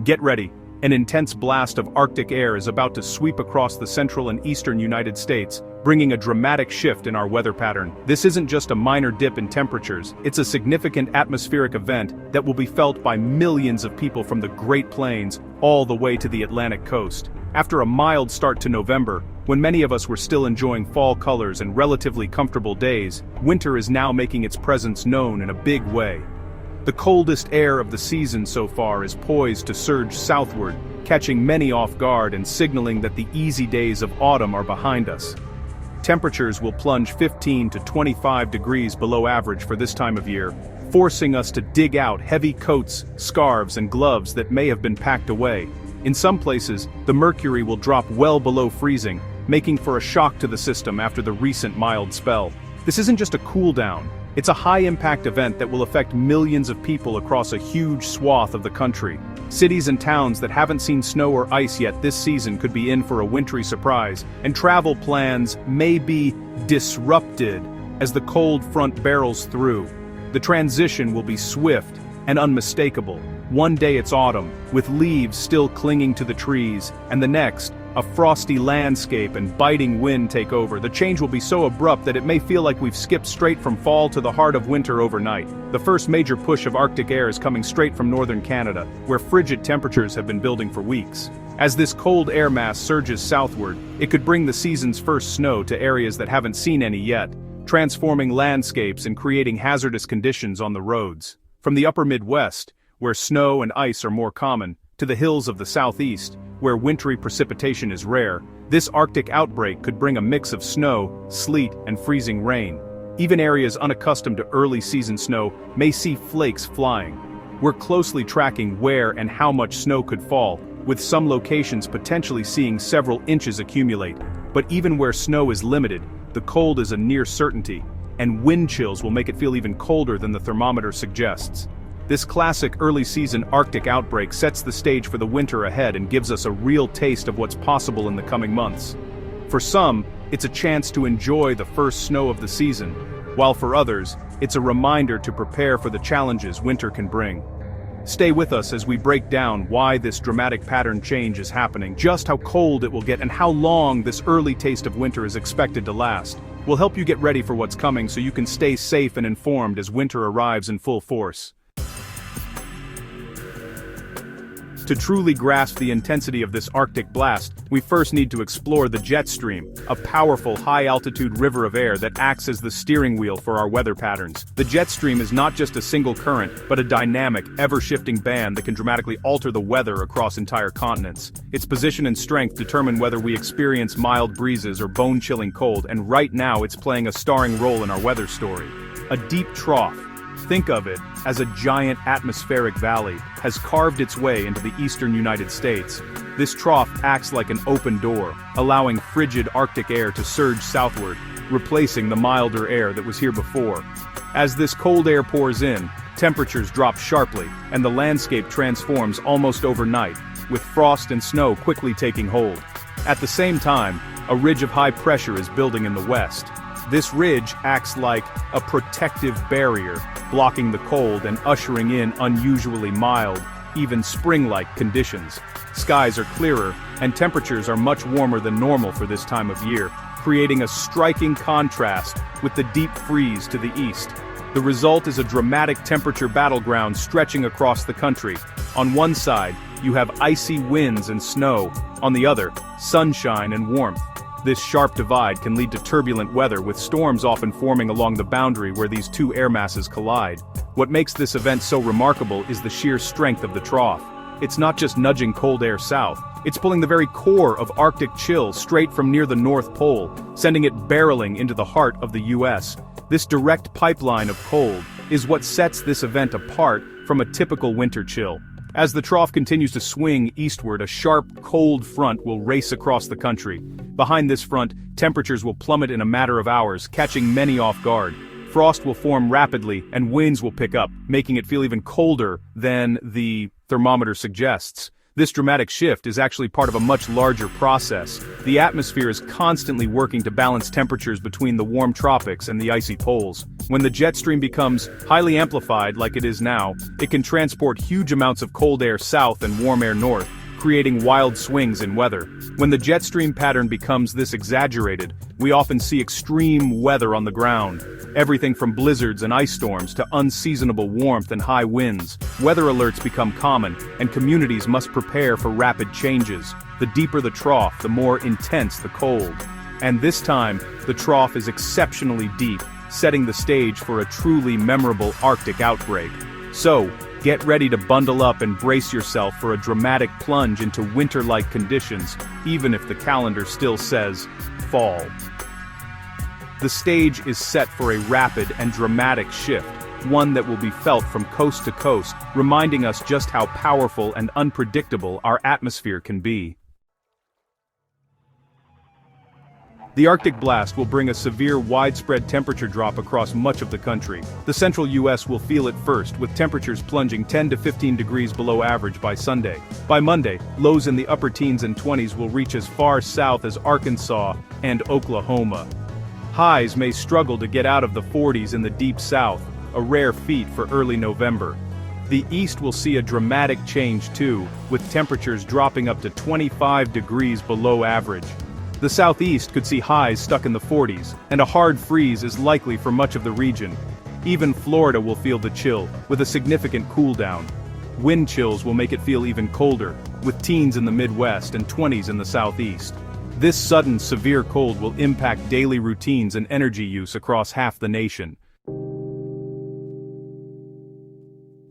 Get ready. An intense blast of Arctic air is about to sweep across the central and eastern United States, bringing a dramatic shift in our weather pattern. This isn't just a minor dip in temperatures, it's a significant atmospheric event that will be felt by millions of people from the Great Plains all the way to the Atlantic coast. After a mild start to November, when many of us were still enjoying fall colors and relatively comfortable days, winter is now making its presence known in a big way. The coldest air of the season so far is poised to surge southward, catching many off guard and signaling that the easy days of autumn are behind us. Temperatures will plunge 15 to 25 degrees below average for this time of year, forcing us to dig out heavy coats, scarves, and gloves that may have been packed away. In some places, the mercury will drop well below freezing, making for a shock to the system after the recent mild spell. This isn't just a cool down. It's a high-impact event that will affect millions of people across a huge swath of the country. Cities and towns that haven't seen snow or ice yet this season could be in for a wintry surprise, and travel plans may be disrupted as the cold front barrels through. The transition will be swift and unmistakable. One day it's autumn, with leaves still clinging to the trees, and the next, a frosty landscape and biting wind take over. The change will be so abrupt that it may feel like we've skipped straight from fall to the heart of winter overnight. The first major push of Arctic air is coming straight from northern Canada, where frigid temperatures have been building for weeks. As this cold air mass surges southward, it could bring the season's first snow to areas that haven't seen any yet, transforming landscapes and creating hazardous conditions on the roads. From the upper Midwest, where snow and ice are more common, to the hills of the southeast, where wintry precipitation is rare, this Arctic outbreak could bring a mix of snow, sleet, and freezing rain. Even areas unaccustomed to early season snow may see flakes flying. We're closely tracking where and how much snow could fall, with some locations potentially seeing several inches accumulate. But even where snow is limited, the cold is a near certainty, and wind chills will make it feel even colder than the thermometer suggests. This classic early-season Arctic outbreak sets the stage for the winter ahead and gives us a real taste of what's possible in the coming months. For some, it's a chance to enjoy the first snow of the season, while for others, it's a reminder to prepare for the challenges winter can bring. Stay with us as we break down why this dramatic pattern change is happening, just how cold it will get, and how long this early taste of winter is expected to last. We'll help you get ready for what's coming so you can stay safe and informed as winter arrives in full force. To truly grasp the intensity of this Arctic blast, we first need to explore the jet stream, a powerful high-altitude river of air that acts as the steering wheel for our weather patterns. The jet stream is not just a single current, but a dynamic, ever-shifting band that can dramatically alter the weather across entire continents. Its position and strength determine whether we experience mild breezes or bone-chilling cold, and right now it's playing a starring role in our weather story. A deep trough, think of it as a giant atmospheric valley, has carved its way into the eastern United States. This trough acts like an open door, allowing frigid Arctic air to surge southward, replacing the milder air that was here before. As this cold air pours in, temperatures drop sharply, and the landscape transforms almost overnight, with frost and snow quickly taking hold. At the same time, a ridge of high pressure is building in the west. This ridge acts like a protective barrier, blocking the cold and ushering in unusually mild, even spring-like conditions. Skies are clearer, and temperatures are much warmer than normal for this time of year, creating a striking contrast with the deep freeze to the east. The result is a dramatic temperature battleground stretching across the country. On one side, you have icy winds and snow; on the other, sunshine and warmth. This sharp divide can lead to turbulent weather, with storms often forming along the boundary where these two air masses collide. What makes this event so remarkable is the sheer strength of the trough. It's not just nudging cold air south, it's pulling the very core of Arctic chill straight from near the North Pole, sending it barreling into the heart of the US. This direct pipeline of cold is what sets this event apart from a typical winter chill. As the trough continues to swing eastward, a sharp, cold front will race across the country. Behind this front, temperatures will plummet in a matter of hours, catching many off guard. Frost will form rapidly, and winds will pick up, making it feel even colder than the thermometer suggests. This dramatic shift is actually part of a much larger process. The atmosphere is constantly working to balance temperatures between the warm tropics and the icy poles. When the jet stream becomes highly amplified like it is now, it can transport huge amounts of cold air south and warm air north, creating wild swings in weather. When the jet stream pattern becomes this exaggerated, we often see extreme weather on the ground. Everything from blizzards and ice storms to unseasonable warmth and high winds. Weather alerts become common, and communities must prepare for rapid changes. The deeper the trough, the more intense the cold. And this time, the trough is exceptionally deep, setting the stage for a truly memorable Arctic outbreak. So, get ready to bundle up and brace yourself for a dramatic plunge into winter-like conditions, even if the calendar still says fall. The stage is set for a rapid and dramatic shift, one that will be felt from coast to coast, reminding us just how powerful and unpredictable our atmosphere can be. The Arctic blast will bring a severe widespread temperature drop across much of the country. The central U.S. will feel it first, with temperatures plunging 10 to 15 degrees below average by Sunday. By Monday, lows in the upper teens and 20s will reach as far south as Arkansas and Oklahoma. Highs may struggle to get out of the 40s in the deep south, a rare feat for early November. The east will see a dramatic change too, with temperatures dropping up to 25 degrees below average. The southeast could see highs stuck in the 40s, and a hard freeze is likely for much of the region. Even Florida will feel the chill, with a significant cool down. Wind chills will make it feel even colder, with teens in the Midwest and 20s in the southeast. This sudden severe cold will impact daily routines and energy use across half the nation.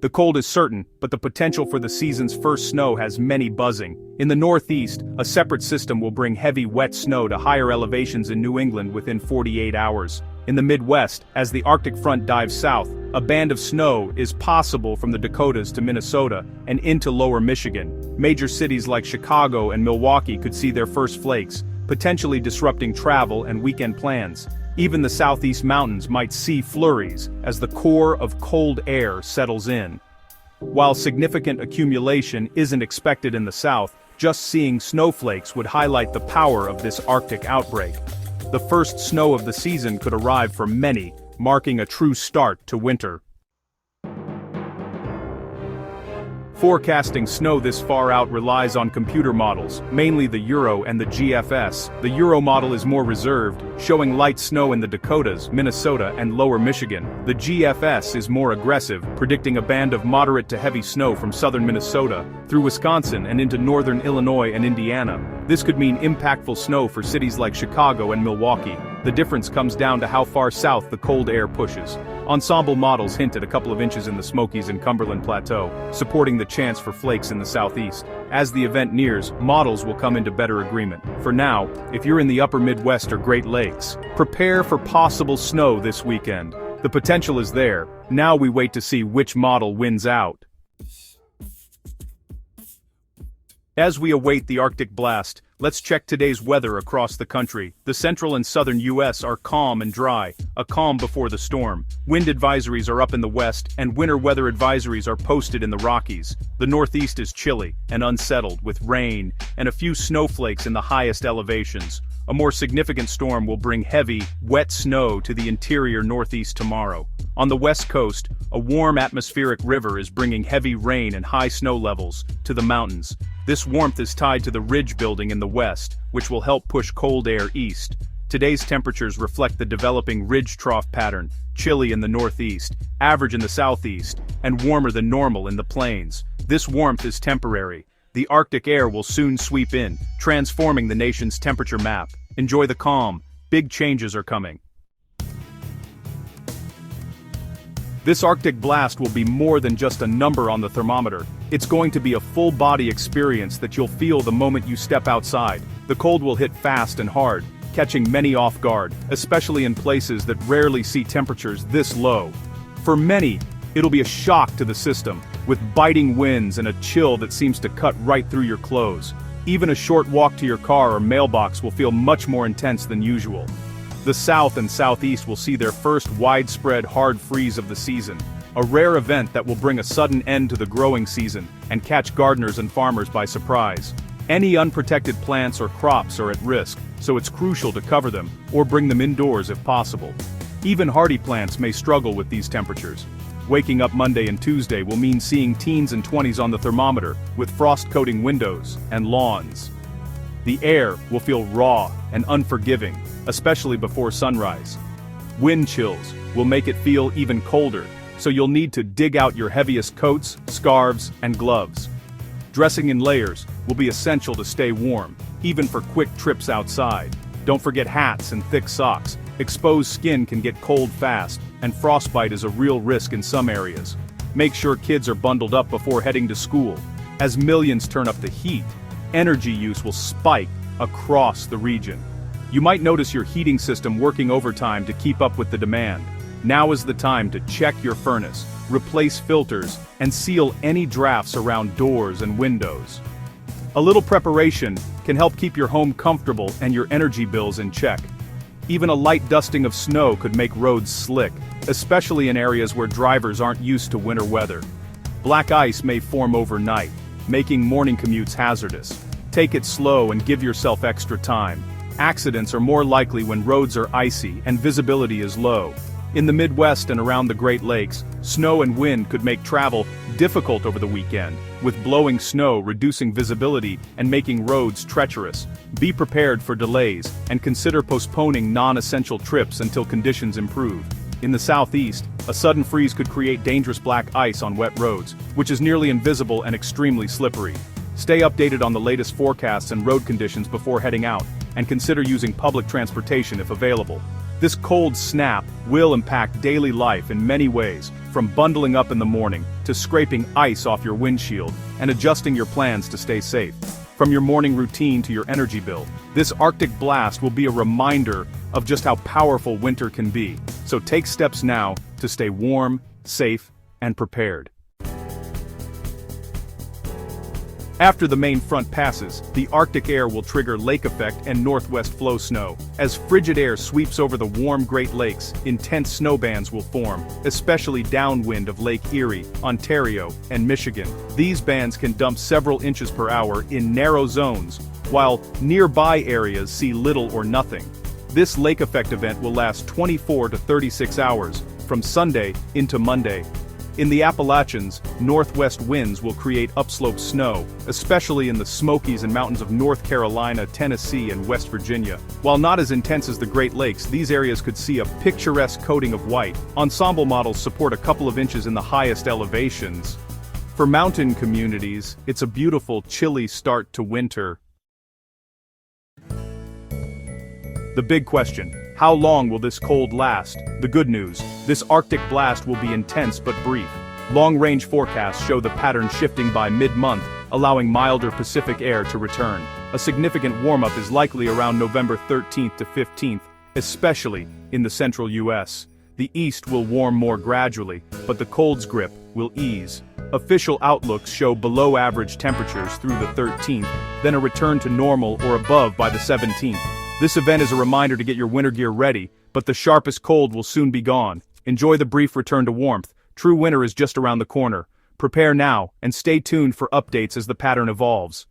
The cold is certain, but the potential for the season's first snow has many buzzing. In the northeast, a separate system will bring heavy wet snow to higher elevations in New England within 48 hours. In the Midwest, as the Arctic front dives south, a band of snow is possible from the Dakotas to Minnesota and into lower Michigan. Major cities like Chicago and Milwaukee could see their first flakes, potentially disrupting travel and weekend plans. Even the southeast mountains might see flurries as the core of cold air settles in. While significant accumulation isn't expected in the south, just seeing snowflakes would highlight the power of this Arctic outbreak. The first snow of the season could arrive for many, marking a true start to winter. Forecasting snow this far out relies on computer models, mainly the Euro and the GFS. The Euro model is more reserved, showing light snow in the Dakotas, Minnesota, and lower Michigan. The GFS is more aggressive, predicting a band of moderate to heavy snow from southern Minnesota, through Wisconsin and into northern Illinois and Indiana. This could mean impactful snow for cities like Chicago and Milwaukee. The difference comes down to how far south the cold air pushes. Ensemble models hint at a couple of inches in the Smokies and Cumberland Plateau, supporting the chance for flakes in the southeast. As the event nears, models will come into better agreement. For now, if you're in the upper Midwest or Great Lakes, prepare for possible snow this weekend. The potential is there. Now we wait to see which model wins out. As we await the Arctic blast, let's check today's weather across the country. The central and southern U.S. are calm and dry, a calm before the storm. Wind advisories are up in the west, and winter weather advisories are posted in the Rockies. The northeast is chilly and unsettled, with rain and a few snowflakes in the highest elevations. A more significant storm will bring heavy, wet snow to the interior northeast tomorrow. On the west coast, a warm atmospheric river is bringing heavy rain and high snow levels to the mountains. This warmth is tied to the ridge building in the west, which will help push cold air east. Today's temperatures reflect the developing ridge trough pattern, chilly in the northeast, average in the southeast, and warmer than normal in the plains. This warmth is temporary. The Arctic air will soon sweep in, transforming the nation's temperature map. Enjoy the calm. Big changes are coming. This Arctic blast will be more than just a number on the thermometer. It's going to be a full-body experience that you'll feel the moment you step outside. The cold will hit fast and hard, catching many off guard, especially in places that rarely see temperatures this low. For many, it'll be a shock to the system, with biting winds and a chill that seems to cut right through your clothes. Even a short walk to your car or mailbox will feel much more intense than usual. The south and southeast will see their first widespread hard freeze of the season. a rare event that will bring a sudden end to the growing season and catch gardeners and farmers by surprise. Any unprotected plants or crops are at risk, so it's crucial to cover them or bring them indoors if possible. Even hardy plants may struggle with these temperatures. Waking up Monday and Tuesday will mean seeing teens and 20s on the thermometer, with frost-coating windows and lawns. The air will feel raw and unforgiving, especially before sunrise. Wind chills will make it feel even colder, so you'll need to dig out your heaviest coats, scarves, and gloves. Dressing in layers will be essential to stay warm, even for quick trips outside. Don't forget hats and thick socks. Exposed skin can get cold fast, and frostbite is a real risk in some areas. Make sure kids are bundled up before heading to school. As millions turn up the heat, energy use will spike across the region. You might notice your heating system working overtime to keep up with the demand. Now is the time to check your furnace, replace filters, and seal any drafts around doors and windows. A little preparation can help keep your home comfortable and your energy bills in check. Even a light dusting of snow could make roads slick, especially in areas where drivers aren't used to winter weather. Black ice may form overnight, making morning commutes hazardous. Take it slow and give yourself extra time. Accidents are more likely when roads are icy and visibility is low. In the Midwest and around the Great Lakes, snow and wind could make travel difficult over the weekend, with blowing snow reducing visibility and making roads treacherous. Be prepared for delays and consider postponing non-essential trips until conditions improve. In the southeast, a sudden freeze could create dangerous black ice on wet roads, which is nearly invisible and extremely slippery. Stay updated on the latest forecasts and road conditions before heading out, and consider using public transportation if available. This cold snap will impact daily life in many ways, from bundling up in the morning to scraping ice off your windshield and adjusting your plans to stay safe. From your morning routine to your energy bill, this Arctic blast will be a reminder of just how powerful winter can be. So take steps now to stay warm, safe, and prepared. After the main front passes, the Arctic air will trigger lake effect and northwest flow snow. As frigid air sweeps over the warm Great Lakes, intense snow bands will form, especially downwind of Lake Erie, Ontario, and Michigan. These bands can dump several inches per hour in narrow zones, while nearby areas see little or nothing. This lake effect event will last 24 to 36 hours, from Sunday into Monday. In the Appalachians, northwest winds will create upslope snow, especially in the Smokies and mountains of North Carolina, Tennessee, and West Virginia. While not as intense as the Great Lakes, these areas could see a picturesque coating of white. Ensemble models support a couple of inches in the highest elevations. For mountain communities, it's a beautiful, chilly start to winter. The big question: how long will this cold last? The good news: this Arctic blast will be intense but brief. Long-range forecasts show the pattern shifting by mid-month, allowing milder Pacific air to return. A significant warm-up is likely around November 13th to 15th, especially in the central U.S. The east will warm more gradually, but the cold's grip will ease. Official outlooks show below-average temperatures through the 13th, then a return to normal or above by the 17th. This event is a reminder to get your winter gear ready, but the sharpest cold will soon be gone. Enjoy the brief return to warmth. True winter is just around the corner. Prepare now, and stay tuned for updates as the pattern evolves.